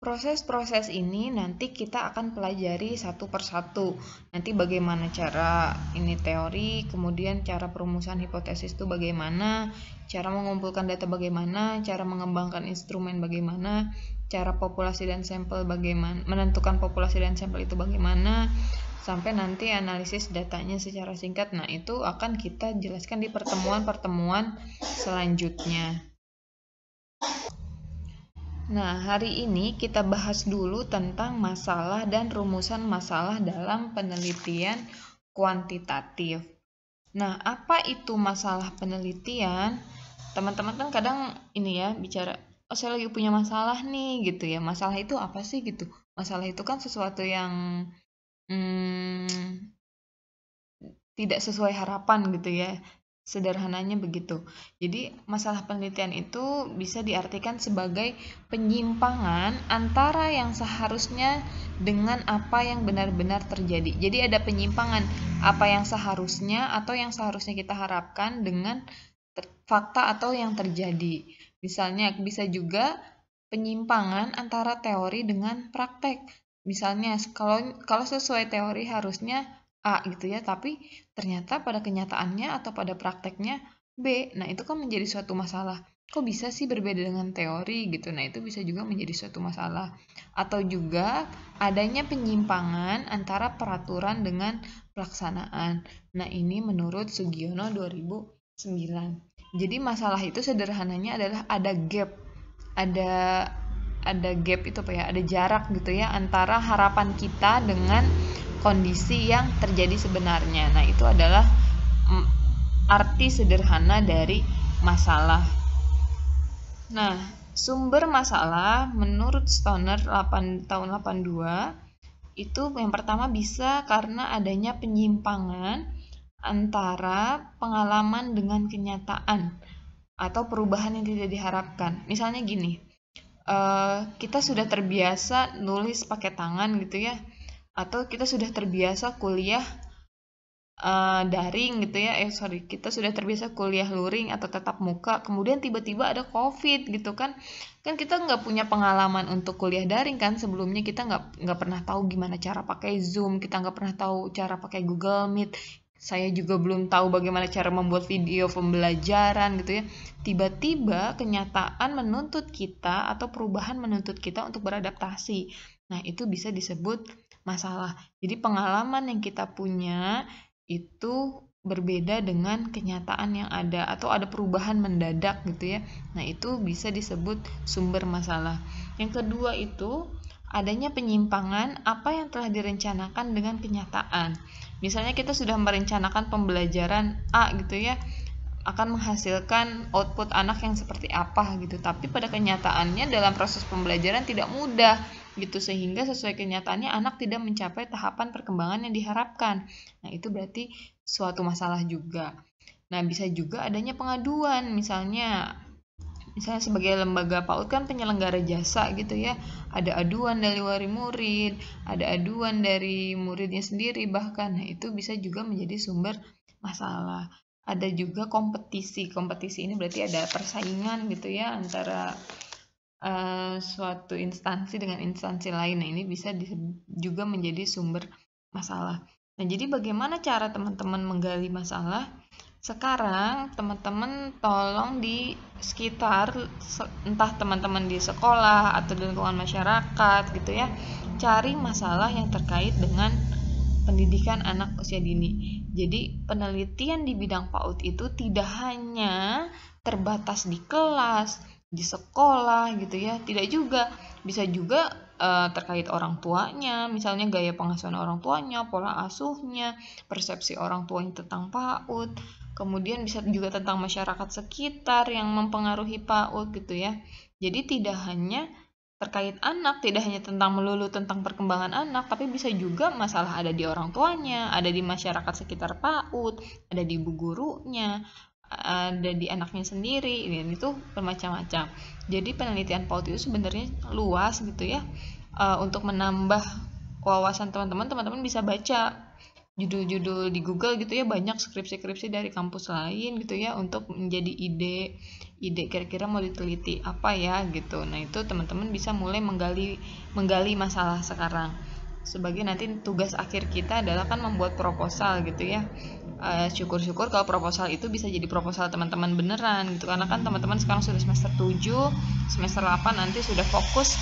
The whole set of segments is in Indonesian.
Proses-proses ini nanti kita akan pelajari satu persatu. Nanti bagaimana cara ini teori, kemudian cara perumusan hipotesis itu bagaimana, cara mengumpulkan data bagaimana, cara mengembangkan instrumen bagaimana, cara populasi dan sampel bagaimana, menentukan populasi dan sampel itu bagaimana, sampai nanti analisis datanya secara singkat. Nah, itu akan kita jelaskan di pertemuan-pertemuan selanjutnya. Nah, hari ini kita bahas dulu tentang masalah dan rumusan masalah dalam penelitian kuantitatif. Nah, apa itu masalah penelitian? Teman-teman kan kadang ini ya bicara, oh saya lagi punya masalah nih gitu ya. Masalah itu apa sih gitu? Masalah itu kan sesuatu yang tidak sesuai harapan gitu ya. Sederhananya begitu. Jadi masalah penelitian itu bisa diartikan sebagai penyimpangan antara yang seharusnya dengan apa yang benar-benar terjadi. Jadi ada penyimpangan apa yang seharusnya atau yang seharusnya kita harapkan dengan fakta atau yang terjadi. Misalnya bisa juga penyimpangan antara teori dengan praktek. Misalnya kalau sesuai teori harusnya A gitu ya, tapi ternyata pada kenyataannya atau pada prakteknya B. Nah, itu kan menjadi suatu masalah. Kok bisa sih berbeda dengan teori gitu? Nah, itu bisa juga menjadi suatu masalah. Atau juga adanya penyimpangan antara peraturan dengan pelaksanaan. Nah, ini menurut Sugiono 2009. Jadi masalah itu sederhananya adalah ada gap. Ada gap itu apa ya? Ada jarak gitu ya antara harapan kita dengan kondisi yang terjadi sebenarnya. Nah, itu adalah arti sederhana dari masalah. Nah, sumber masalah menurut Stoner tahun 82 itu yang pertama bisa karena adanya penyimpangan antara pengalaman dengan kenyataan atau perubahan yang tidak diharapkan. Misalnya gini, kita sudah terbiasa nulis pakai tangan gitu ya, atau kita sudah terbiasa kuliah daring gitu ya, kita sudah terbiasa kuliah luring atau tatap muka, kemudian tiba-tiba ada COVID gitu kan kita nggak punya pengalaman untuk kuliah daring kan, sebelumnya kita nggak pernah tahu gimana cara pakai Zoom, kita nggak pernah tahu cara pakai Google Meet, saya juga belum tahu bagaimana cara membuat video pembelajaran gitu ya. Tiba-tiba kenyataan menuntut kita atau perubahan menuntut kita untuk beradaptasi. Nah, itu bisa disebut masalah. Jadi pengalaman yang kita punya itu berbeda dengan kenyataan yang ada atau ada perubahan mendadak gitu ya. Nah, itu bisa disebut sumber masalah. Yang kedua itu adanya penyimpangan apa yang telah direncanakan dengan kenyataan. Misalnya kita sudah merencanakan pembelajaran A gitu ya, akan menghasilkan output anak yang seperti apa gitu, tapi pada kenyataannya dalam proses pembelajaran tidak mudah gitu, sehingga sesuai kenyataannya anak tidak mencapai tahapan perkembangan yang diharapkan. Nah, itu berarti suatu masalah juga. Nah, bisa juga adanya pengaduan, misalnya sebagai lembaga PAUD kan penyelenggara jasa gitu ya, ada aduan dari wali murid, ada aduan dari muridnya sendiri bahkan. Nah, itu bisa juga menjadi sumber masalah. Ada juga kompetisi ini berarti ada persaingan gitu ya antara suatu instansi dengan instansi lain. Nah, ini bisa juga menjadi sumber masalah. Nah, jadi bagaimana cara teman-teman menggali masalah? Sekarang teman-teman tolong di sekitar, entah teman-teman di sekolah atau di lingkungan masyarakat gitu ya, cari masalah yang terkait dengan pendidikan anak usia dini. Jadi penelitian di bidang PAUD itu tidak hanya terbatas di kelas, di sekolah gitu ya, tidak juga, bisa juga terkait orang tuanya, misalnya gaya pengasuhan orang tuanya, pola asuhnya, persepsi orang tuanya tentang PAUD, kemudian bisa juga tentang masyarakat sekitar yang mempengaruhi PAUD gitu ya. Jadi tidak hanya terkait anak, tidak hanya melulu tentang perkembangan anak, tapi bisa juga masalah ada di orang tuanya, ada di masyarakat sekitar PAUD, ada di ibu gurunya, ada di anaknya sendiri, dan itu bermacam-macam. Jadi penelitian PAUD itu sebenarnya luas gitu ya. Untuk menambah wawasan teman-teman bisa baca judul-judul di Google gitu ya, banyak skripsi-skripsi dari kampus lain gitu ya untuk menjadi ide kira-kira mau diteliti apa ya gitu. Nah itu teman-teman bisa mulai menggali masalah sekarang. Sebagai nanti tugas akhir kita adalah kan membuat proposal gitu ya. Syukur-syukur kalau proposal itu bisa jadi proposal teman-teman beneran gitu, karena kan teman-teman sekarang sudah semester 7, semester 8 nanti sudah fokus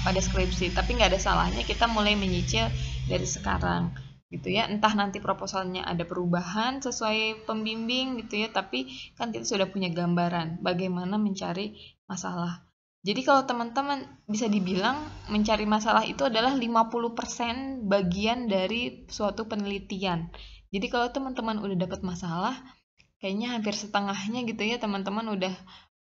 pada skripsi, tapi nggak ada salahnya kita mulai menyicil dari sekarang gitu ya. Entah nanti proposalnya ada perubahan sesuai pembimbing gitu ya, tapi kan kita sudah punya gambaran bagaimana mencari masalah. Jadi kalau teman-teman bisa dibilang mencari masalah itu adalah 50% bagian dari suatu penelitian. Jadi kalau teman-teman udah dapat masalah, kayaknya hampir setengahnya gitu ya teman-teman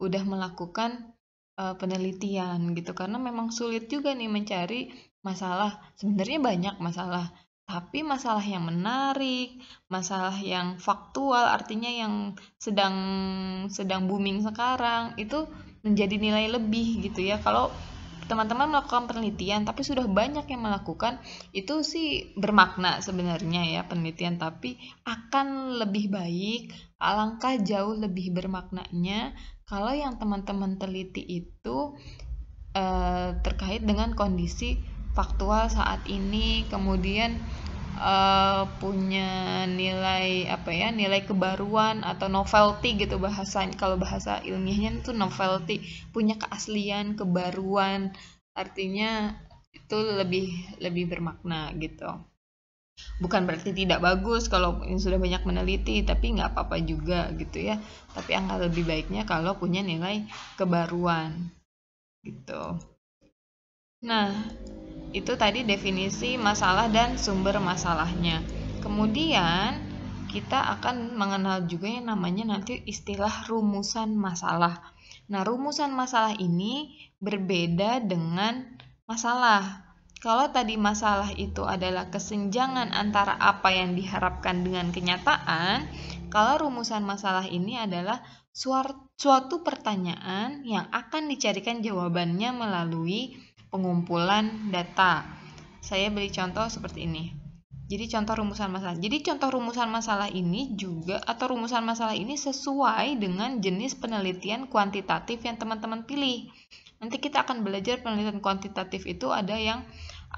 udah melakukan penelitian gitu, karena memang sulit juga nih mencari masalah. Sebenarnya banyak masalah, tapi masalah yang menarik, masalah yang faktual, artinya yang sedang booming sekarang itu menjadi nilai lebih gitu ya. Kalau teman-teman melakukan penelitian tapi sudah banyak yang melakukan, itu sih bermakna sebenarnya ya penelitian, tapi akan lebih baik, alangkah jauh lebih bermaknanya kalau yang teman-teman teliti itu terkait dengan kondisi faktual saat ini, kemudian punya nilai nilai kebaruan atau novelty gitu kalau bahasa ilmiahnya itu novelty, punya keaslian, kebaruan, artinya itu lebih bermakna gitu. Bukan berarti tidak bagus kalau sudah banyak meneliti, tapi nggak apa-apa juga gitu ya, tapi angka lebih baiknya kalau punya nilai kebaruan gitu. Nah, itu tadi definisi masalah dan sumber masalahnya. Kemudian kita akan mengenal juga yang namanya nanti istilah rumusan masalah. Nah, rumusan masalah ini berbeda dengan masalah. Kalau tadi masalah itu adalah kesenjangan antara apa yang diharapkan dengan kenyataan, kalau rumusan masalah ini adalah suatu pertanyaan yang akan dicarikan jawabannya melalui pengumpulan data. Saya beri contoh seperti ini. Jadi contoh rumusan masalah. Jadi contoh rumusan masalah ini juga atau rumusan masalah ini sesuai dengan jenis penelitian kuantitatif yang teman-teman pilih. Nanti kita akan belajar penelitian kuantitatif itu ada yang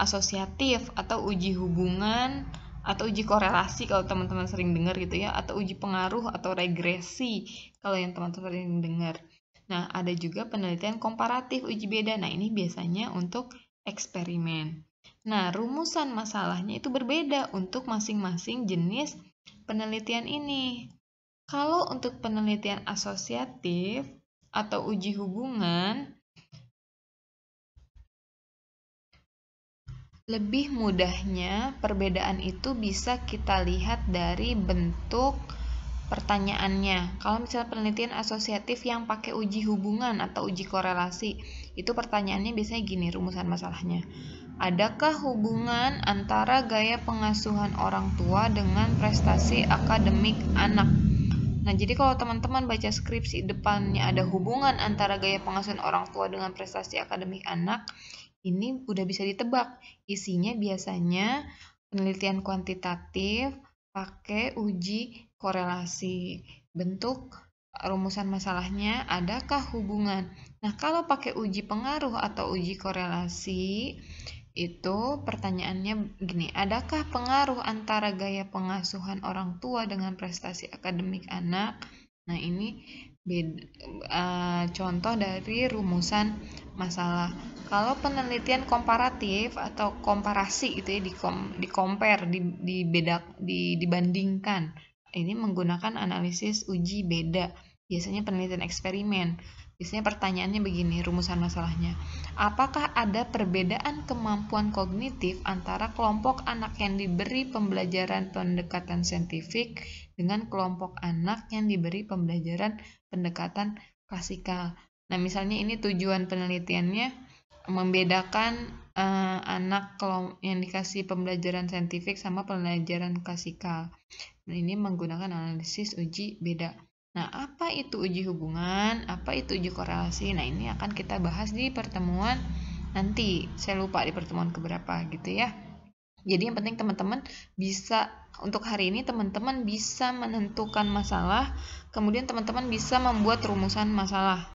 asosiatif atau uji hubungan atau uji korelasi kalau teman-teman sering dengar gitu ya, atau uji pengaruh atau regresi kalau yang teman-teman sering dengar. Nah, ada juga penelitian komparatif, uji beda. Nah, ini biasanya untuk eksperimen. Nah, rumusan masalahnya itu berbeda untuk masing-masing jenis penelitian ini. Kalau untuk penelitian asosiatif atau uji hubungan, lebih mudahnya perbedaan itu bisa kita lihat dari bentuk pertanyaannya. Kalau misalnya penelitian asosiatif yang pakai uji hubungan atau uji korelasi, itu pertanyaannya biasanya gini rumusan masalahnya. Adakah hubungan antara gaya pengasuhan orang tua dengan prestasi akademik anak? Nah, jadi kalau teman-teman baca skripsi depannya ada hubungan antara gaya pengasuhan orang tua dengan prestasi akademik anak, ini udah bisa ditebak. Isinya biasanya penelitian kuantitatif pakai uji korelasi. Bentuk rumusan masalahnya, adakah hubungan? Nah, kalau pakai uji pengaruh atau uji korelasi, itu pertanyaannya gini, adakah pengaruh antara gaya pengasuhan orang tua dengan prestasi akademik anak? Nah, ini contoh dari rumusan masalah. Kalau penelitian komparatif atau komparasi itu ya, dibandingkan. Ini menggunakan analisis uji beda. Biasanya penelitian eksperimen. Biasanya pertanyaannya begini, rumusan masalahnya. Apakah ada perbedaan kemampuan kognitif antara kelompok anak yang diberi pembelajaran pendekatan saintifik dengan kelompok anak yang diberi pembelajaran pendekatan klasikal? Nah, misalnya ini tujuan penelitiannya membedakan anak yang dikasih pembelajaran saintifik sama pembelajaran klasikal. Nah, ini menggunakan analisis uji beda. Nah, apa itu uji hubungan? Apa itu uji korelasi? Nah, ini akan kita bahas di pertemuan nanti. Saya lupa di pertemuan keberapa gitu ya. Jadi yang penting teman-teman bisa, untuk hari ini teman-teman bisa menentukan masalah, kemudian teman-teman bisa membuat rumusan masalah.